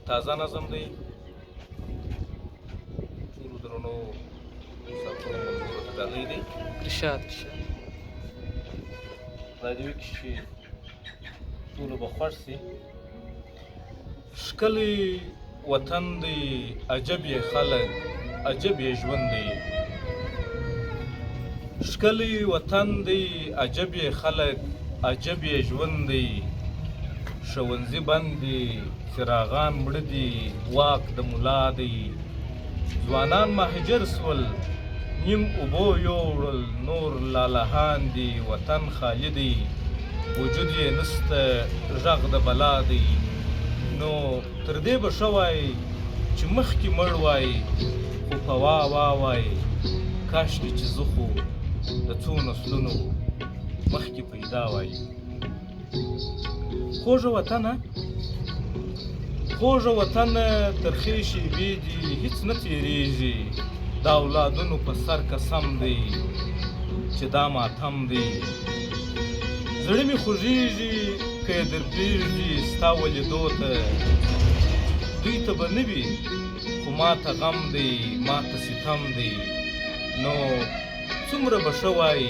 تازه نظم دی. ټولو درنو مسافرو ملګرو ته ډالۍ دی. ارشاد دا دې وکړي چې ټولو به خوښ شي. ښکلی وطن دی، عجب یې خلک، عجب یې ژوند دی. ښکلی وطن دی، عجب یې خلک، عجب یې ژوند دی. ښوونځي بند دي، څراغان مړه دي، واک د ملا دی. ځوانان مهاجر سول، نیم اوبو یوړل، نور لالهان دي. وطن خالی دی، وجود یې نسته، غږ د بلا دی. نو تر دې به ښه وای چې مخکې مړ وای، خو په وا وای کاشکې چې زه خو د څو نسلونو مخکې پیدا وای. خوږه وطنه، خوږه وطنه، ترخې شېبې دي، هېڅ نه تېرېږي. د اولادونو په سر قسم دی چې دا ماتم دی. زړه مې خوږېږي که یې در پرېږدي ستا ولیدو ته. دوی ته به نه وي خو ما ته غم دی، ما ته ستم دی. نو څومره به ښه وای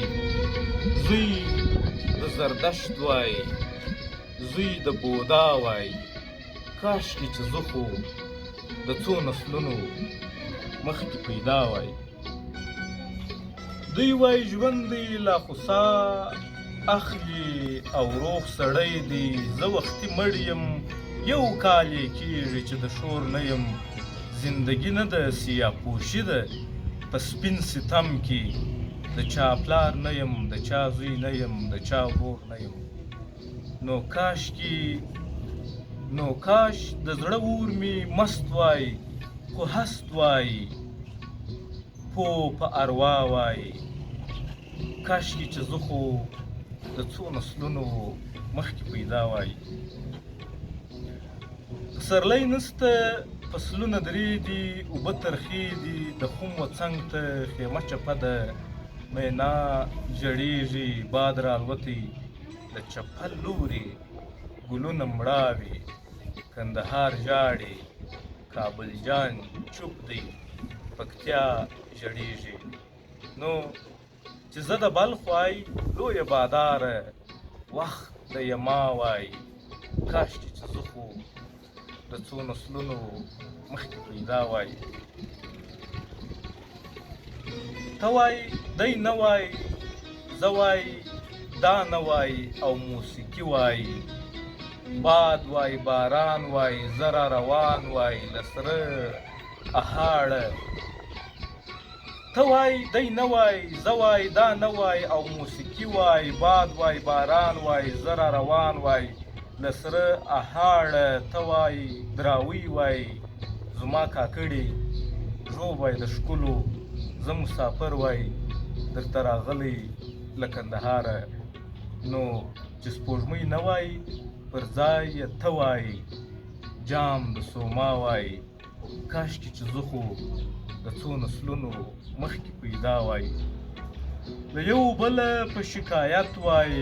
زوی د زردشت وای، زوی د بودا وای. کاشکې چې زه خو د څو نسلونو مخکې پیدا وای. دوی وای ژوند دی لا خو ساه اخلي او روغ سړی دی. زه وختي مړ یم، یو کال یې کېږي چې د شور نه یم. زندګي نه ده سیاپوشي ده په سپین ستم کې. د چا پلار نه یم، د چا زوی نه یم، د چا ورور نه یم. نو کاش د زړه اور مې مست وای، خو هست وای، پو په اروا وای. کاشکې چې زه خو د څو نسلونو مخکې پیدا وای. پسرلی نسته، فصلونه درې دي، اوبه ترخې دي. د خم و څنګ ته خیمه چپه ده، مینا جړېږي، باد رالوتی د چپل لوري. ګلونه مړاوي، کندهار ژاړي، کابل جان چوپ دی، پکتیا ژړېږي. نو چې زه د بلخ وای لویه باداره، وخت د یما وای. کاشکې چې زه خو د څو نسلونو مخکې پیدا وای. ته وای دی نه وای، زه وای دا نه وای، او موسیقي وای. باد وای، باران وای، زره روان وای، لسره اهاړه. ته وای دی نه وای، زه وای دا نه وای، او موسیقي وای. باد وای، باران وای، زره روان وای، لسره اهاړه. ته وای دراوی وای، زما کاکړي ژوبی د ښکلو. زه مسافر وای درته راغلی له کندهاره. نو چې سپوږمۍ نه وای پر ځای یې ته وای، جام د سوما وای. کاشکې چې زه خو د څو نسلونو مخکې پیدا وای. د یو بله په شکایت وای،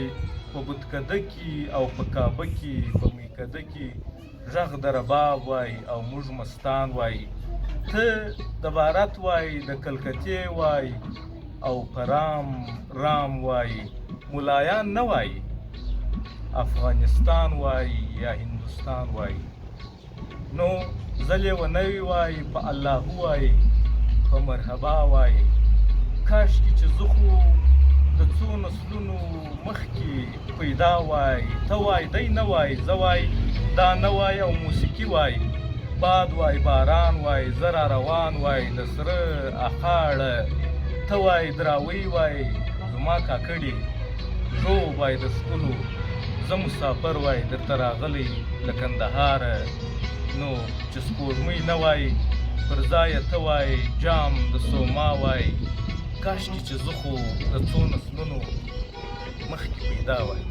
په بتکده کې او په کابه کې، په میکده کې غږ د رباب وای، او موږ مستان وای. ته د بارت وای، د کلکتې وای، او په رام وای. ملایان نه وای، افغانستان وای یا هندوستان وای. نو زه لیونی وای، په الله وای، په مرحبا وای. کاشکې چې زه خو د څو نسلونو مخکې پیدا وای. ته وای دی نه وای، زه وای دا نه وای، او موسیقي وای. باد وای، باران وای، زره روان وای، د سره اخاړه. ته وای دراوی وای، زما کاکړي ژوبی د ښکلو. زه مسافر وای درته راغلی له کندهاره. نو چې سپوږمۍ نه وای پر ځای ته وای، جام د سوما وای. کاشکې چې زه خو د څو نسلونو مخکې پیدا وای.